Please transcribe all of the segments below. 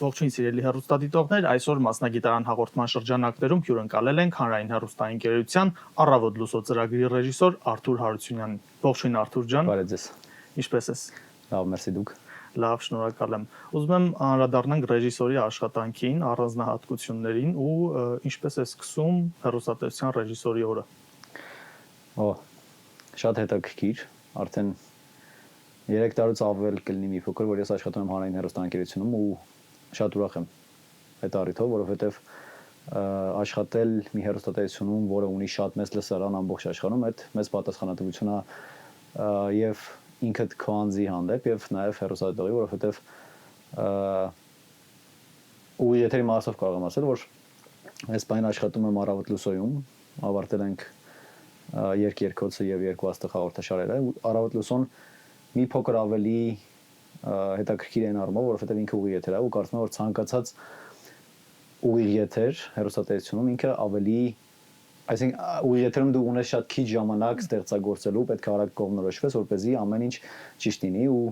Ողջույն սիրելի հեռուստադիտողներ, այսօր մասնագիտարան հաղորդման շրջանակներում հյուրընկալել ենք Հանրային հեռուստաընկերության Առավոտ լուսո ծրագրի ռեժիսոր Արթուր Հարությունյանին։ Ողջույն Արթուր ջան։ Բարև ձեզ։ Ինչպե՞ս ես։ Լավ, մերսի դուք։ Լավ, շնորհակալ եմ։ Ուզում եմ անդրադառնանք ռեժիսորի աշխատանքին, առանձնահատկություններին ու ինչպես է սկսում հեռուստատեսության ռեժիսորի օրը։ Շատ հետաքրքիր, արդեն 3 տարուց ավել կլինի մի փոքր, որ ես աշխատում եմ Հանրային հեռուստաընկերությունում ու շատ ուրախ եմ այդ առիթով, որովհետև աշխատել մի հեռուստատեսությունում, որը ունի շատ մեծ լսարան ամբողջ աշխարհում, այդ մեծ պատասխանատվություն է եւ ինքդ քո անձի հանդեպ եւ նաեւ հեռուստադիտողի, որովհետեւ ու եթերի մասով կարող եմ ասել, որ այս բանը աշխատում եմ Առավոտ լուսոյում, ավարտել ենք երկերկոցը եւ երկու աստղ հաղորդաշարերը։ Առավոտ լուսոն մի փոքր ավելի հետաքրքիր են առումով, որովհետեւ ինքը ուղիղ եթեր է ու կարծում եմ, որ ցանկացած ուղիղ եթեր հեռուստատեսությունում ինքը ավելի, այսինքն ուղիղ եթերում դու ունես շատ քիչ ժամանակ ստեղծագործելու, պետք է արագ կողմնորոշվես, որպեսզի ամեն ինչ ճիշտ լինի ու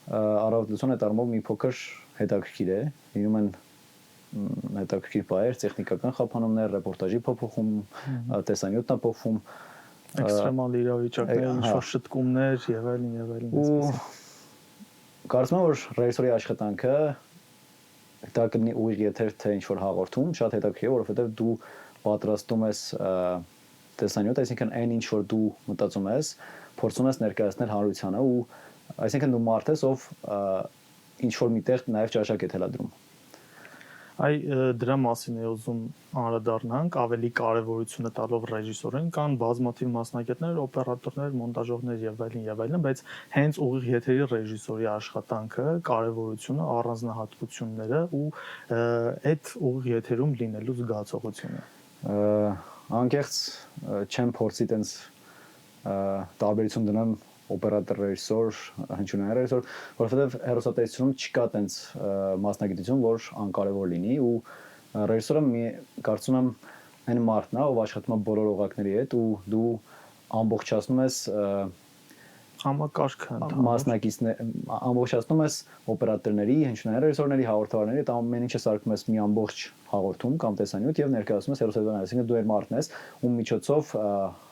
Առավոտ լուսոն այդ առումով մի փոքր հետաքրքիր է, լինում են հետաքրքիր բաներ, տեխնիկական խափանումներ, ռեպորտաժի փոփոխում, տեսանյութն է փոխվում, էքստրեմալ իրավիճակներ, ինչ-որ շտկումներ եւ այլն ու կարծում եմ, որ ռեժիսորի աշխատանքը դա կլինի ուղիղ եթեր թե ինչ-որ հաղորդում, շատ հետաքրքիր է, որովհետեւ դու պատրաստում ես տեսանյութ, այսինքն այն ինչ որ դու մտածում ես, փորձում ես ներկայացնել հանրությանը ու այսինքն դու մարդ ես, ով ինչ որ միտեղ նաեւ ճաշակ է թելադրում։ Դրա մասին է ուզում անդրադառնանք, ավելի կարևորությունը տալով ռեժիսորին, կան բազմաթիվ մասնագետներ, օպերատորներ, մոնտաժողներ եւ այլն, բայց հենց ուղիղ եթերի ռեժիսորի աշխատանքը, կարևորությունը, առանձնահատկությունները ու այդ ուղիղ եթերում լինելու զգացողությունը։ Անկեղծ չեմ փորձի տենց տարբերություն դնեմ օպերատոր ռեժիսոր, հնչյունային ռեժիսոր, որովհետև հեռուստատեսությունում չկա տենց մասնագիտություն, որ անկարևոր լինի ու ռեժիսորը կարծում եմ այն մարդն է, ով աշխատում է բոլոր օղակների հետ ու դու ամբողջացնում ես համակարգը, մասնակիցներ, ամբողջացնում ես օպերատորների, հնչյունային ռեժիսորների, հաղորդավարների, այդ ամեն ինչը սարքում ես մի ամբողջ հաղորդում կամ տեսանյութ եւ ներկայացնում ես հեռուստադիտողին, այսինքն դու այն մարդն ես, ում միջոցով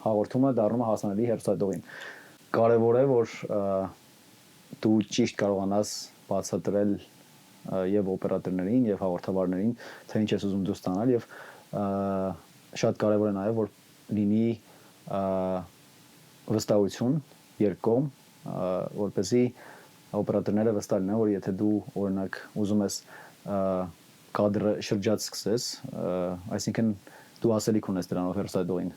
հաղորդումը դառնում է հասանելի հեռուստադիտողին։ Կարևոր է, որ դու ճիշտ կարողանաս բացատրել եւ օպերատորներին եւ հաղորդավարներին, թե ինչ ես ուզում դու ստանալ եւ շատ կարևոր է նաեւ, որ լինի վստահություն երկկողմ, որպեսզի օպերատորները վստահ լինեն, որ եթե դու օրինակ ուզում ես կադրը շրջած սկսես, այսինքն դու ասելիք ունես դրանով հեռուստադիտողին։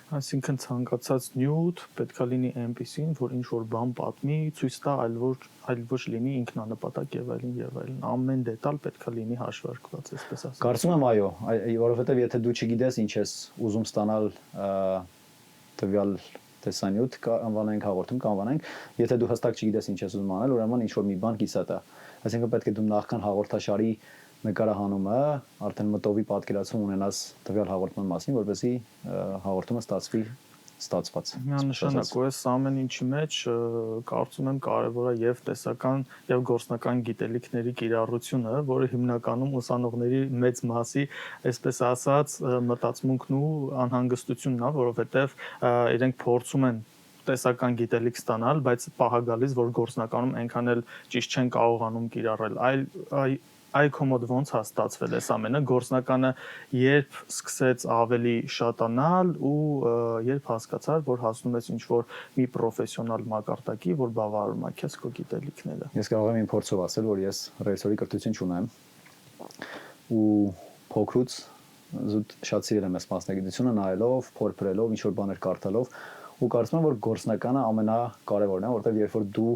Այսինքն ցանկացած նյութ պետքա լինի այնպեսին, որ ինչ որ բան պատմի, ցույց տա, այլ ոչ լինի ինքնանպատակ եւ այլն։ Ամեն դետալ պետքա լինի հաշվարկված, այսպես ասած։ Կարծում եմ այո, որովհետեւ եթե դու չգիտես ինչ ես ուզում ստանալ տվյալ տեսանյութ կանվանենք հաղորդում կանվանենք, եթե դու հստակ չգիտես ինչ ես ուզում անել, ուրեմն ինչ որ մի բան կիսատ է։ Այսինքն պետք է դու նախքան հաղորդաշարի նկարահանումը արդեն մտովի պատկերացում ունենաս տվյալ հաղորդման մասին, որպեսզի հաղորդումը ստացվի ստացված։ Միանշանակ ու այս ամեն ինչի մեջ կարծում եմ կարևոր է եւ տեսական եւ գործնական գիտելիքների կիրառությունը, որը հիմնականում ուսանողների մեծ մասի, այսպես ասած, մտածմունքն ու անհանգստությունն է, որովհետեւ իրենք փորձում են տեսական գիտելիք ստանալ, բայց պահա գալիս, որ գործնականում այնքան էլ ճիշտ չեն կարողանում կիրառել։ Այ կոմոդ ոնց է ստացվել այս ամենը, գործնականը երբ սկսեց ավելի շատանալ ու երբ հասկացար, որ հասնում ես ինչ-որ մի պրոֆեսիոնալ մակարդակի, որ բավարարում է քեզ քո գիտելիքները։ Ես կարող եմ իմ փորձով ասել, որ ես ռեժիսորի կրթություն չունեմ ու փոքրուց զուտ շատ սիրել եմ այս մասնագիտությունը նայելով, փորփրելով, ինչ-որ բաներ կարդալով ու կարծում եմ, որ գործնականը ամենակարևորն է, որովհետև երբ որ դու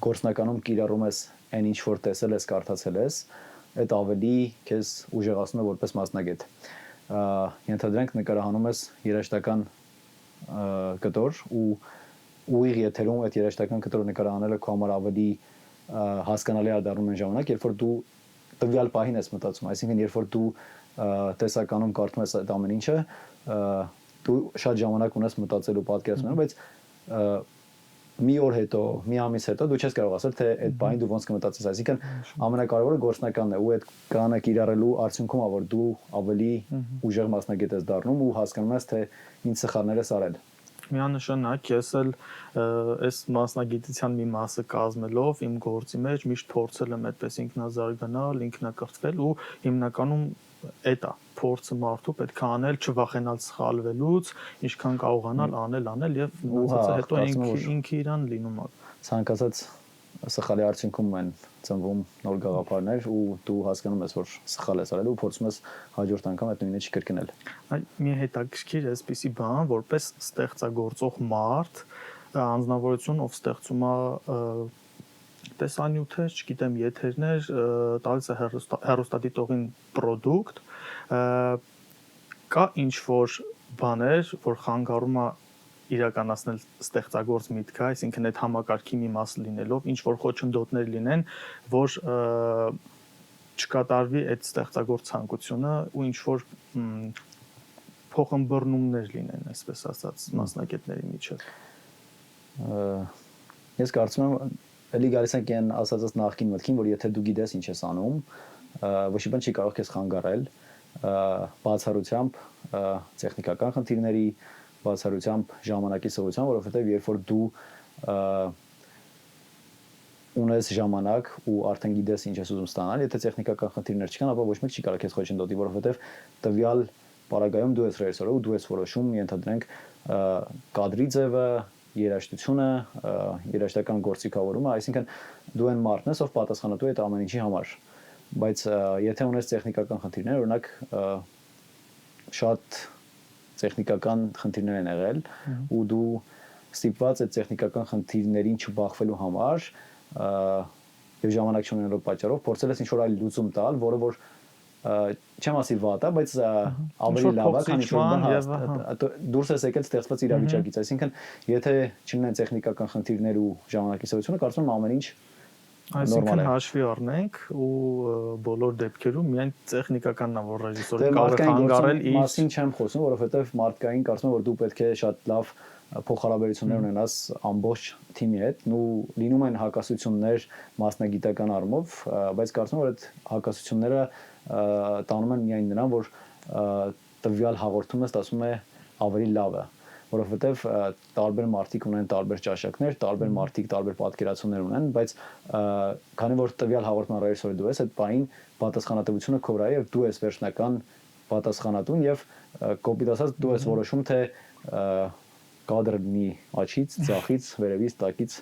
գործնականում կիրառում ես այն ինչ որ տեսել ես, կարդացել ես, այդ ավելի քեզ ուժեղացնում է որպես մասնագետ։ Ենթադրենք նկարահանում ես երաժշտական կտոր ու ուղիղ եթերում այդ երաժշտական կտորը նկարահանելը քո համար ավելի հասկանալի է դառնում այն ժամանակ, երբ որ դու տվյալ պահին ես մտածում, այսինքն երբ որ դու տեսականում կարդում ես այդ ամեն ինչը, դու շատ ժամանակ ունես մտածելու պատկերացնելու, բայց մի օր հետո, մի ամիս հետո դու չես կարող ասել թե այդ բանը դու ոնց կմտածես, այսինքն ամենակարևորը գործնականն է ու այդ կանը կիրառելու արդյունքում որ դու ավելի ուժեղ մասնագետ ես դառնում ու հասկանում ես թե ինչ սխալներ ես արել։ Միանշանակ ես էլ այս մասնագիտության մի մասը կազմելով իմ գործի մեջ միշտ փորձել եմ այդպես ինքնազարգանալ, ինքնակրթվել ու հիմնականում այդ է փորձը մարդու պետք է անել, չվախենալ սխալվելուց, ինչքան կարողանալ անել եւ մնացածը հետո ինքը իրան լինում է։ Ցանկացած սխալի արդյունքում են ծնվում նոր գաղափարներ ու դու հասկանում ես որ սխալ ես արել ու փորձում ես հաջորդ անգամ այդ նույնը չկրկնել։ Այ մի հետաքրքիր էսպիսի բան, որպես ստեղծագործող մարդ, անձնավորություն, ով ստեղծում է տեսանյութեր, չգիտեմ, եթերներ, տալիս է հեռուստադիտողին product, կա ինչ որ բաներ, որ խանգարում է իրականացնել ստեղծագործ միտքը, այսինքն այդ համակարգի մի մաս լինելով, ինչ որ խոչընդոտներ լինեն, որ չկատարվի այդ ստեղծագործ ցանկությունը ու ինչ որ փոխըմբռնումներ լինեն, այսպես ասած, մասնագետների միջև։ Ես կարծում եմ, էլի գալիս ենք այն ասածս նախքին մտքին, որ եթե դու գիտես ինչ ես անում, ոչ մի բան չի կարող քեզ խանգարել, բացառությամբ տեխնիկական խնդիրների, բացառությամբ ժամանակի սովորության, որովհետև երբ որ դու ունես ժամանակ ու արդեն գիտես ինչ ես ուզում ստանալ, եթե տեխնիկական խնդիրներ չկան, ապա ոչ մեկ չի կարող քեզ խոչընդոտի, որովհետև տվյալ պարագայում դու ես ռեժիսորը ու դու ես որոշում, ենթադրենք կադրի ձևը, երաժշտությունը, երաժշտական գործիքավորումը, այսինքն դու այն մարդն ես, ով պատասխանատու է այդ ամեն ինչի համար։ Բայց եթե ունես տեխնիկական խնդիրներ, օրինակ շատ տեխնիկական խնդիրներ են եղել ու դու ստիպված այդ տեխնիկական խնդիրներին չբախվելու համար եւ ժամանակ չունենալու պատճառով փորձել ես ինչ-որ այլ լուծում տալ, որը որ չեմ ասի վատ է, բայց ավելի լավ է, քան ինչ-որ դուրս ես եկել ստեղծված իրավիճակից, այսինքն եթե չունեն տեխնիկական խնդիրներ ու ժամանակի սովորությունը, կարծում եմ ամեն ինչ այսինքն հաշվի առնենք ու բոլոր դեպքերում միայն տեխնիկականն է, որ ռեժիսորը կարող է խանգարել իր մասին չեմ խոսում, որովհետև մարդկային կարծում եմ որ դու պետք է շատ լավ փոխհարաբերություններ ունենաս ամբողջ թիմի հետ, ու լինում են հակասություններ մասնագիտական առումով, բայց կարծում եմ որ այդ հակասությունները տանում են միայն նրան, որ տվյալ հաղորդումը ստացվում է ավելի լավ է, որովհետև տարբեր մարդիկ ունեն տարբեր ճաշակներ, տարբեր մարդիկ տարբեր պատկերացումներ ունեն, բայց քանի որ տվյալ հաղորդման ռեժիսորը դու ես, այդ բանին պատասխանատվությունը քո վրա է եւ դու ես վերջնական պատասխանատուն եւ կոպիտ ասած դու ես որոշում թե կադրը լինի աչից, ձախից, վերևից, տակից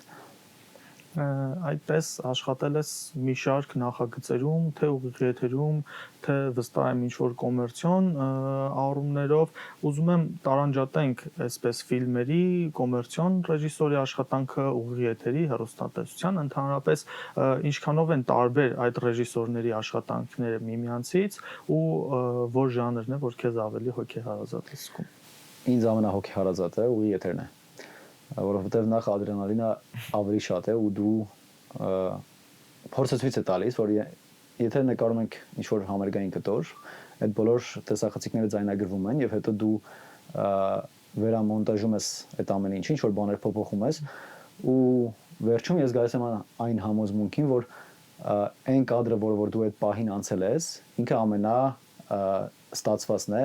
այդպես աշխատել ես մի շարք նախագծերում, թե ուղիղ եթերում, թե վստահ եմ ինչ-որ կոմերցիոն առումներով, ուզում եմ տարանջատենք այսպես ֆիլմերի, կոմերցիոն ռեժիսորի աշխատանքը, ուղիղ եթերի, հեռուստատեսության, ընդհանրապես ինչքանով են տարբեր այդ ռեժիսորների աշխատանքները միմյանցից ու որ ժանրն է, որ քեզ ավելի հոգեհարազատ է զգում։ Ինձ ամենահոգեհարազատը ուղիղ եթերն է, որովհետև նախ ադրենալինը ավելի շատ է ու դու փորձը ցույց է տալիս, որ եթե նկարում ենք ինչ-որ համերգային կտոր, այդ բոլոր տեսախցիկները ձայնագրվում են եւ հետո դու վերամոնտաժում ես այդ ամեն ինչը, ինչ-որ բաներ փոփոխում ես ու վերջում ես գալիս եմ այն համոզմունքին, որ այն կադրը, որ դու այդ պահին անցել ես, ինքը ամենա ստացվածն է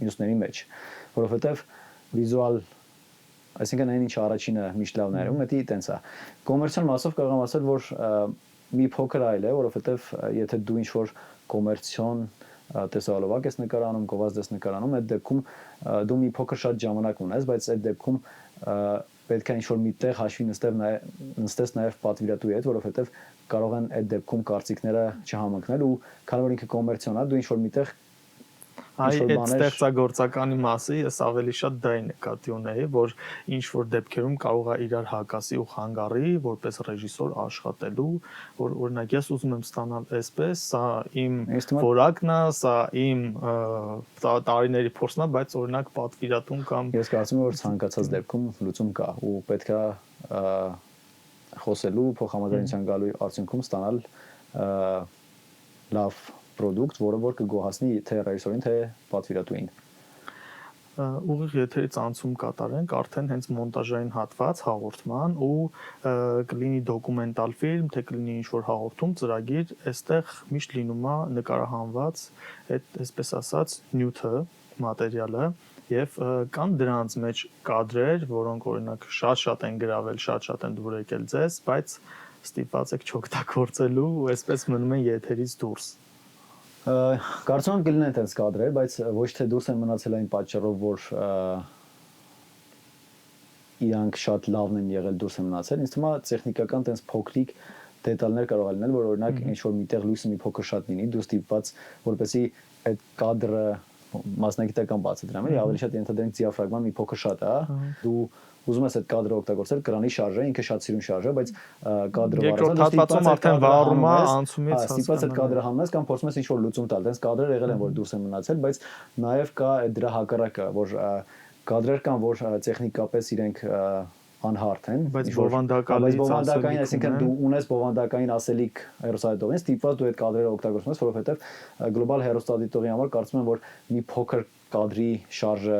մյուսների մեջ, որովհետև վիզուալ այսինքն այն ինչ առաջինը միշտ լավ նայում, դա տենց է։ Կոմերցիոն մասով կարող եմ ասել, որ մի փոքր այլ է, որովհետև եթե դու ինչ-որ կոմերցիոն տեսահոլովակ ես նկարանում, գովազդ ես նկարանում, այդ դեպքում դու մի փոքր շատ ժամանակ ունես, բայց այդ դեպքում պետք է ինչ-որ միտեղ հաշվի նստես նաև պատվիրատուի հետ, որովհետև կարող են այդ դեպքում կարծիքները չհամընկնել ու քանի որ ինքը կոմերցիոն է, դու ինչ-որ միտեղ Այ այդ ստեղծագործականի մասը ես ավելի շատ դա եմ նկատի ունեի, որ ինչ որ դեպքերում կարող է իրար հակասի ու խանգարի որպես ռեժիսոր աշխատելու, որ օրինակ ես ուզում եմ ստանալ այսպես, սա իմ որակն է, սա իմ տարիների փորձն է, բայց օրինակ պատվիրատուն կամ ես կարծում եմ որ ցանկացած դեպքում լուծում կա ու պետք է խոսելու փոխհամաձայնության գալու արդյունքում ստանալ լավ product, որը որ կգոհացնի թե ռեժիսորին, թե պատվիրատուին։ ուղիղ եթերից անցում կատարենք արդեն հենց մոնտաժային հատված հաղորդման ու կլինի դոկումենտալ ֆիլմ, թե կլինի ինչ-որ հաղորդում, ծրագիր, այստեղ միշտ լինում է նկարահանված այդ, այսպես ասած, նյութը, մատերիալը եւ կան դրանց մեջ կադրեր, որոնք օրինակ շատ են գրավել, շատ են դուր եկել ձեզ, բայց ստիպված եք չօգտագործելու ու այսպես մնում են եթերից դուրս։ Կարծում եմ կլինեն այդպես կադրեր, բայց ոչ թե դուրս են մնացել այն պատճառով, որ իրանք շատ լավն են եղել դուրս են մնացել։ Ինձ թվում է տեխնիկական այդպես փոքրիկ դետալներ կարող են լինել, որ օրինակ ինչ որ միտեղ լույսը մի փոքր շատ լինի, դու ստիպված, որպեսզի այդ կադրը մասնագիտական բաց է դրամ, ավելի շատ ենթադրենք դիաֆրագման մի փոքր շատ է, դու ուզում ես այդ կադրը օգտագործել, կրանի շարժը, ինքը շատ սիրուն շարժը, բայց կադրը երկրորդ հատվածում արդեն վառում է, անցումից ստիպված այդ կադրը հանես կամ փորձում ես ինչ-որ լուծում տալ, դենց կադրեր եղել են, որ դուրս են մնացել, բայց նաև կա դրա հակառակը, որ կադրեր կան, որ տեխնիկապես իրենք անհարթ են, բայց բովանդակային, այսինքն դու ունես բովանդակային ասելիք հեռուստադիտողին, ստիպված դու այդ կադրերը օգտագործում ես, որովհետև գլոբալ հեռուստադիտողի համար կարծում եմ, որ մի փոքր կադրի շարժը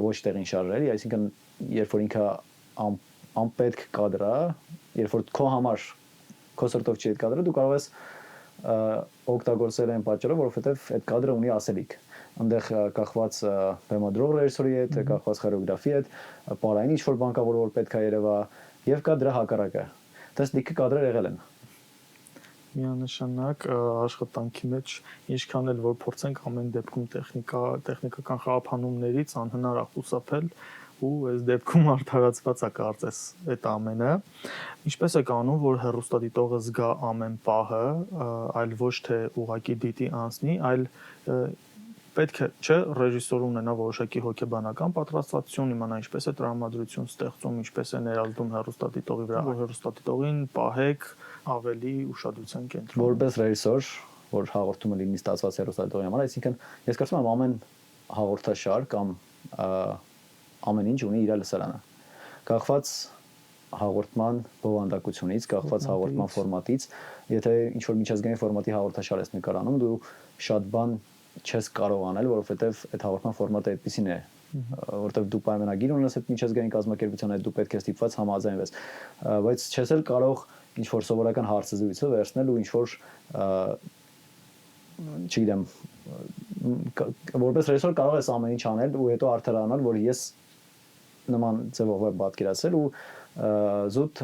ոչ տեղին շարժ է, այսինքն երբ որ ինքը անպետք կադր է, երբ որ քո համար քո սրտով չի այդ կադրը, դու կարող ես օգտագործել այն պատճառով, որովհետև այդ կադրը ունի ասելիք։ Այնտեղ կախված բեմադրող ռեժիսորի հետ, կախված խորեոգրաֆի հետ, պարային ինչ-որ բան կա, որ պետք է երևա, եւ կա դրա հակառակը։ Դες լիքը կադրեր եղել են։ Միանշանակ աշխատանքի մեջ ինչքան էլ որ փորձենք ամեն դեպքում տեխնիկական խափանումներից անհնար է խուսափել ու այս դեպքում արդարացված է կարծես այդ ամենը։ Ինչպես է կանոն, որ հեռուստադիտողը զգա ամեն պահը, այլ ոչ թե ուղակի դիտի անցնի, այլ պետք է չէ ռեժիսորը ունենա որոշակի հոգեբանական պատրաստվածություն, իմանա ինչպես է տրամադրություն ստեղծում, ինչպես է ներազդում հեռուստադիտողի վրա, որ հեռուստադիտողին պահեք ավելի ուշադրության կենտրոնում։ Որպես ռեժիսոր, որ հաղորդումը լինի ստացված հեռուստադիտողի համար, այսինքն ես կարծում եմ ամեն հաղորդաշար կամ ամեն ինչ ունի իր լսարանը։ Կախված հաղորդման բովանդակությունից, կախված հաղորդման ֆորմատից, եթե ինչ որ միջազգային ֆորմատի հաղորդաշար ես նկարանում, դու շատ բան չես կարող անել, որովհետև այդ հաղորդման ֆորմատը այդպեսին է, որովհետև դու պայմանագիր ունես այդ միջազգային կազմակերպության հետ, դու պետք է ստիպված համաձայնվես, բայց չես էլ կարող ինչ որ սովորական հարցազրույցը վերցնել ու ինչ որ չգիտեմ, որպես ռեժիսոր կարող ես ամեն ինչ անել ու հետո արդարանալ, որ ես նման ձևով եմ պատկերացրել ու զուտ,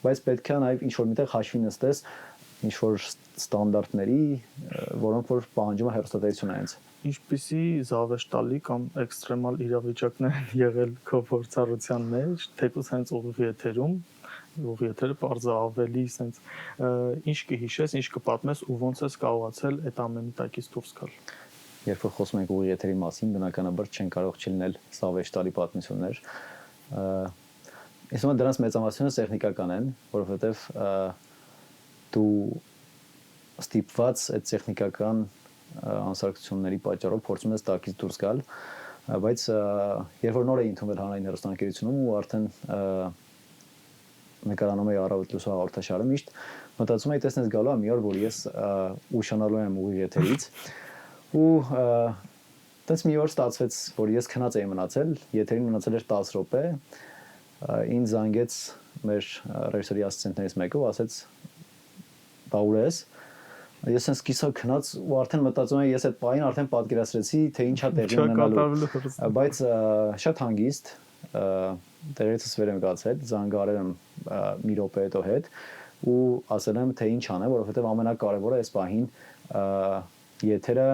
բայց պետք է նաև ինչ որ միտեղ հաշվի նստես ինչ որ ստանդարտների, որոնք որ պահանջում է հեռուստատեսությունը հենց։ Ինչպիսի զավեշտալի կամ էքստրեմալ իրավիճակներ են եղել քո փորձառության մեջ, թեկուզ հենց ուղիղ եթերում, ուղիղ եթերը բարձր ավելի sense ինչ կհիշես, ինչ կպատմես ու ոնց ես կարողացել այդ ամենի տակից դուրս գալ։ Երբ որ խոսում ենք ուղիղ եթերի մասին, բնականաբար չեն կարող չլինել զավեշտալի պատմություններ։ Ես ուսում եմ դրանց մեծամասնությունը տեխնիկական են, որովհետև դու ստիպված այդ տեխնիկական անսարքությունների պատճառով փորձում ես տակից դուրս գալ, բայց երբ որ նոր էի ընդունվել հանրային հեռուստաընկերությունում ու արդեն նկարանում էի առավոտ լուսո հաղորդաշարը, միշտ մտածում էի տեսնես գալու է մի օր, որ ես ուշանալու եմ ուղիղ եթերից ու դից մի օր ստացվեց, որ ես քնած էի մնացել, եթերին մնացել էր 10 րոպե, ինձ զանգեց մեր ռեժիսորի ասիստենտներից մեկը ու ասեց բա ուր ես։ Ես sense կիսա քնած ու արդեն մտածում եմ ես այդ պահին արդեն պատկերացրեցի թե ինչա տեղի ունենալու, բայց շատ հանգիստ տեղից վեր եմ գացել, զանգարել եմ մի րոպե հետո հետ ու ասել եմ թե ինչ անեմ, որովհետև ամենակարևորը այս պահին եթերը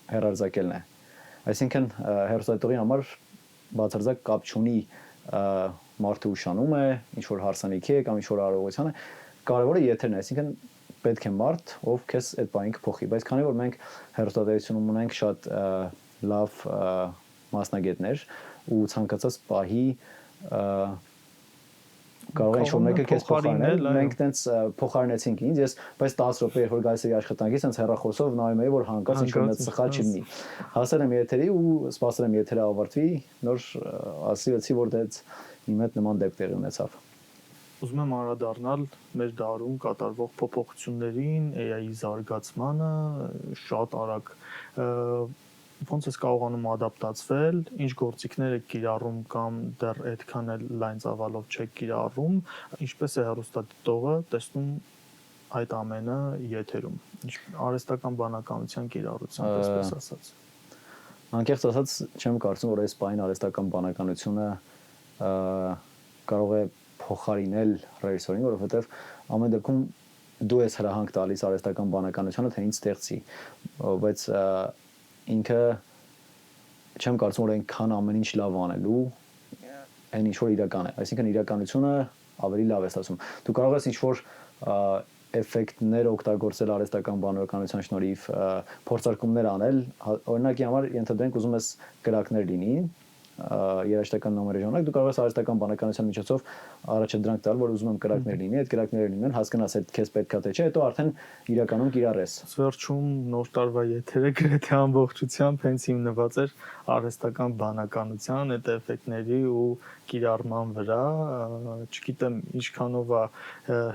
հեռարձակելն է։ Այսինքն հեռուստադիտողի համար բացարձակ կապ չունի մարդը ուշանում է, ինչ որ հարսանիքի է կամ ինչ որ արարողության է, կարևորը եթերն է, այսինքն պետք է մարդ, ով քեզ այդ բանին կփոխի, բայց քանի որ մենք հեռուստատեսությունում ունենք շատ լավ մասնագետներ ու ցանկացած պահի կարող է ինչ-որ մեկը քեզ փոխարինել, մենք տենց փոխարինեցինք ինձ, ես բայց 10 րոպե երբ որ գալիս էի աշխատանքից, տենց հեռախոսով նայում էի, որ հանկարծ ինչ-որ մեծ սխալ չլինի։ Հասել եմ եթերի ու սպասել եմ եթերը ավարտվի, նոր ասացի, որ դա իմ հետ նման դեպք տեղի ունեցավ։ Ուզում եմ անդրադառնալ մեր դարում կատարվող փոփոխություններին, AI-ի զարգացմանը, շատ արագ ոնց ես կարողանում ադապտացվել, ինչ գործիքներ եք կիրառում կամ դեռ այդքան էլ լայն ծավալով չեք կիրառում, ինչպես է հեռուստադիտողը տեսնում այդ ամենը եթերում, արհեստական բանականության կիրառությամբ, այսպես ասած։ Անկեղծ ասած, չեմ կարծում, որ այս բային արհեստական բանականությունը կարող է փոխարինել ռեժիսորին, որովհետև ամեն դեպքում դու ես հրահանգ տալիս արհեստական բանականությանը, թե ինչ ստեղծի, բայց ինքը չեմ կարծում, որ այնքան ամեն ինչ լավ անելու այն ինչ որ իրական է, այսինքն իրականությունը ավելի լավ է ստացվում։ Դու կարող ես ինչ որ էֆեկտներ օգտագործել արհեստական բանականության շնորհիվ, փորձարկումներ անել, օրինակի համար ենթադրենք ուզում ես կրակներ լինի, երաժշտական նոմերի ժամանակ դու կարող ես արհեստական բանականության միջոցով առաջադրանք տալ, որ ուզում եմ կրակներ լինի, այդ կրակները լինեն, հասկանաս այդ քեզ պետքա թե չէ, հետո արդեն իրականում կիրառես։ Վերջում նոր տարվա եթերը գրեթե ամբողջությամբ հենց հիմնված էր արհեստական բանականության, այդ էֆեկտների ու կիրառման վրա, չգիտեմ ինչքանով է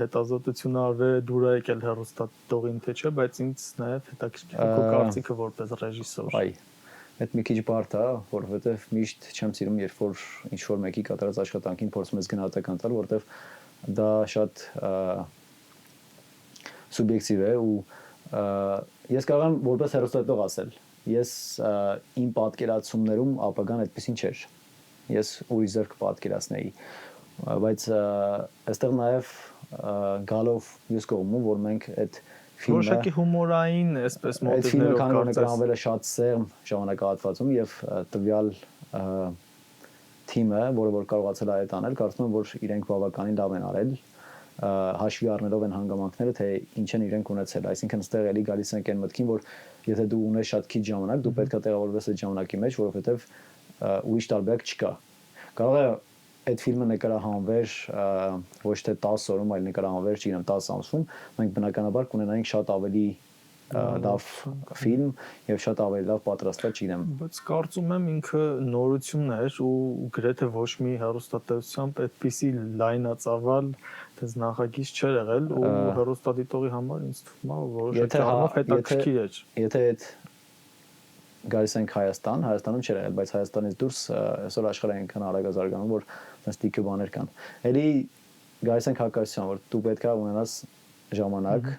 հետազոտություն արվել, դուր է եկել հեռուստադիտողին թե չէ, բայց ինձ նաև հետաքրքիր է քո կարծիքը որպես ռեժիսոր։ Այ այդ մի քիչ բարդ է, որովհետև միշտ չեմ սիրում, երբ որ ինչ որ մեկի կատարած աշխատանքին փորձում ես գնահատական տալ, որովհետև դա շատ սուբյեկտիվ է ու ես կարող եմ որպես հեռուստադիտող ասել, ես իմ պատկերացումներում ապագան այդպեսին չէր։ Ես ուրիշ ձեռք պատկերացնեի, բայց այստեղ նաև գալով մյուս կողմում, որ մենք այդ Որոշակի հումորային, այսպես մոտիվներով կարծես նկարահանվել է շատ սերմ ժամանակահատվածում եւ տվյալ թիմը, որը որ կարողացել է այդ անել, կարծում եմ, որ իրենք բավականին լավ են արել, հաշվի առնելով այն հանգամանքները, թե ինչ են իրենք ունեցել, այսինքն ստեղ էլի գալիս ենք այն մտքին, որ եթե դու ունես շատ քիչ ժամանակ, դու պետք է տեղավորվես այդ ժամանակի մեջ, որովհետեւ ուրիշ տարբերակ չկա։ Կարող է այդ ֆիլմը նկարահանվեր ոչ թե 10 օրում, այլ նկարահանվեր, չգիտեմ, 10 ամսում, մենք բնականաբար կունենայինք շատ ավելի լավ ֆիլմ եւ շատ ավելի լավ պատրաստված, չգիտեմ։ Բայց կարծում եմ ինքը նորություն էր ու գրեթե ոչ մի հեռուստատեսությամբ այդպիսի լայնածավալ դες նախագիծ չէր եղել ու հեռուստադիտողի համար ինձ թվում է որոշակի առումով հետաքրքիր էր։ Եթե այդ գալիս ենք Հայաստանում չէր եղել, բայց Հայաստանից դուրս այսօր աշխարհը այնքան արագ է զարգանում, որ այդպես տիկը բաներ կան։ Էլի գալիս ենք հակասության, որ դու պետք է ունենաս ժամանակ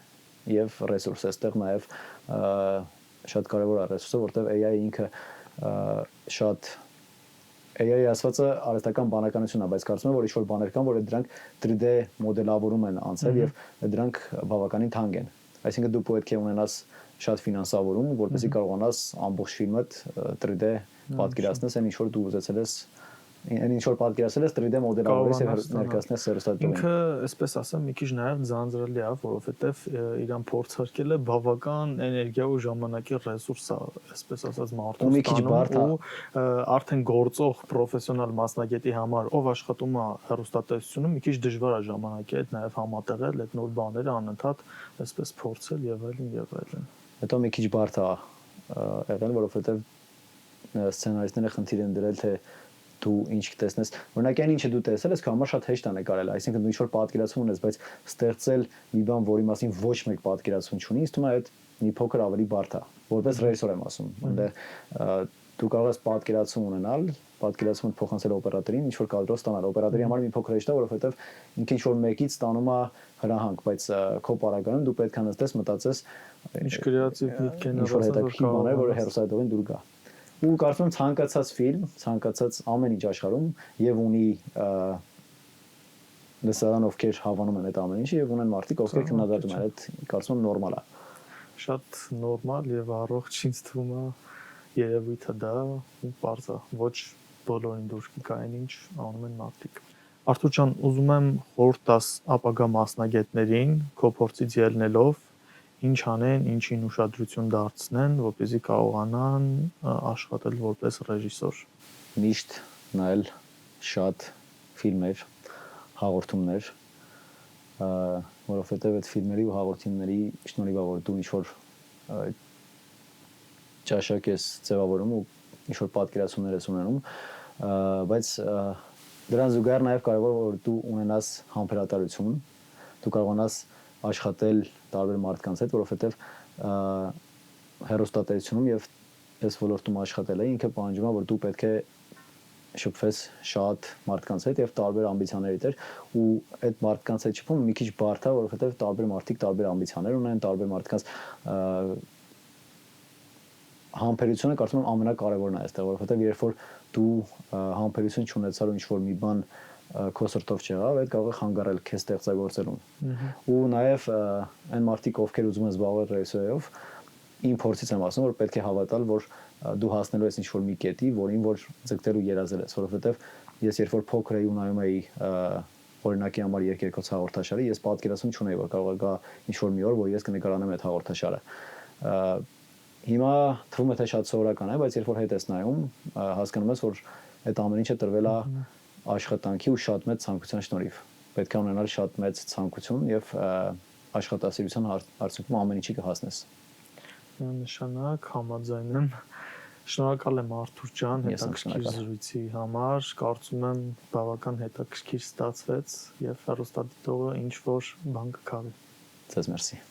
եւ ռեսուրս, այստեղ նաեւ շատ կարեւոր է ռեսուրսը, որտեղ AI ինքը շատ AI ասվածը արհեստական բանականությունն է, բայց կարծում եմ, որ ինչ-որ բաներ կան, որ դրանք 3D մոդելավորում են անցել եւ դրանք բավականին թանկ են։ Այսինքն դու պետք է ունենաս շատ ֆինանսավորում, որպեսզի կարողանաս ամբողջ ֆիլմը 3D պատկերացնես, այն ինչ որ դու ուզեցել ես, այն ինչ որ պատկերացրել ես 3D մոդելավորես եւ ներկայացնես հեռուստադիտողին։ Ինքը, այսպես ասեմ, մի քիչ նաեւ ձանձրալի է, որովհետեւ իրան փորձարկելը բավական էներգիա ու ժամանակի ռեսուրս է, այսպես ասած, մարդու ստանում ու արդեն գործող պրոֆեսիոնալ մասնագետի համար, ով աշխատում է հեռուստատեսությունում, մի քիչ դժվար է ժամանակի հետ նաեւ համատեղել այդ նոր բաները անընդհատ այսպես փորձել եւ այլն եւ այլն։ Հետո մի քիչ բարդ է եղել, որովհետեւ սցենարիստները խնդիր են դրել, թե դու ինչ կտեսնես, օրինակ այն ինչը դու տեսել ես, քո համար շատ հեշտ է նկարել, այսինքն դու ինչ-որ պատկերացում ունես, բայց ստեղծել մի բան, որի մասին ոչ մեկ պատկերացում չունի, ինձ թվում է այդ մի փոքր ավելի բարդ է, որպես ռեժիսոր եմ ասում, այնտեղ դու կարող ես պատկերացում ունենալ, պատկերացումը փոխանցել օպերատորին, ինչ-որ կադրով ստանալ, օպերատորի համար մի փոքր հեշտ է, որովհետև ինքը ինչ-որ մեկից ստանում է հրահանգ, բայց քո պարագայում դու պետք է նստես, մտածես, ինչ կրեատիվ միտք են ինչ-որ հետաքրքիր բաներ, որը հեռուստադիտողին դուր գա։ Ու կարծում եմ ցանկացած ֆիլմ, ցանկացած ամեն ինչ աշխարհում եւ ունի լսարան, ովքեր հավանում են այդ ամեն ինչը եւ ունեն մարդիկ, ովքեր քննադատում են, այդ կարծում եմ նորմալ է։ Շատ նորմալ եւ առողջ ինձ թվում է երևույթը դա ու բարձ է, ոչ բոլորին դուր կգա այն ինչ անում են մարդիկ։ Արթուր ջան, ուզում եմ խորհուրդ տաս ապագա մասնագետներին, քո փորձից ելնելով ինչ անեն, ինչին ուշադրություն դարձնեն, որպեսզի կարողանան աշխատել որպես ռեժիսոր։ Միշտ նայել շատ ֆիլմեր, հաղորդումներ, որովհետև այդ ֆիլմերի ու հաղորդումների շնորհիվ որ դու ինչ-որ ճաշակ ես ձևավորում ու ինչ-որ պատկերացումներ ես ունենում, բայց դրան զուգահեռ նաև կարևոր է որ դու ունենաս համբերատարություն, դու կարողանաս աշխատել տարբեր մարդկանց հետ, որովհետև հեռուստատեսությունում եւ այս ոլորտում աշխատել է, ինքը պահանջում է, որ դու պետք է շփվես շատ մարդկանց հետ եւ տարբեր ամբիցիաների դեր ու այդ մարդկանց հետ շփումը մի քիչ բարդ է, որովհետեւ տարբեր մարդիկ տարբեր ամբիցիաներ ունեն, տարբեր մարդկանց համբերությունը կարծում եմ ամենակարևորն է այստեղ, որովհետեւ երբ որ դու համբերություն չունեցար ու ինչ որ մի բան քո սրտով չեղավ, այդ կարող է խանգարել քեզ ստեղծագործելուն։ Ու նաև այն մարդիկ, ովքեր ուզում են զբաղվել ռեժիսուրով, իմ փորձից եմ ասում, որ պետք է հավատալ, որ դու հասնելու ես ինչ-որ մի կետի, որին որ ձգտել ու երազել ես, որովհետև ես երբ որ փոքր էի ու նայում էի օրինակի համար երկերկոց հաղորդաշարի, ես պատկերացում չունեի, որ կարող է գա ինչ-որ մի օր, որ ես կնկարանեմ այդ հաղորդաշարը։ Հիմա թվում է թե շատ սովորական է, բայց երբ որ հետ ես նայում, հասկանում ես, որ այդ ամեն ինչը տրվել է աշխատանքի ու շատ մեծ ցանկության շնորհիվ։ Պետք է ունենալ շատ մեծ ցանկություն եւ աշխատասիրության արդյունքում ամեն ինչի կհասնես։ Նշանակ համաձայն եմ։ Շնորհակալ եմ Արթուր ջան հետաքրքիր զրույցի համար։ Կարծում եմ բավական հետաքրքիր ստացվեց եւ հեռուստադիտողը ինչ որ բան կքավի։ Ձեզ մերսի։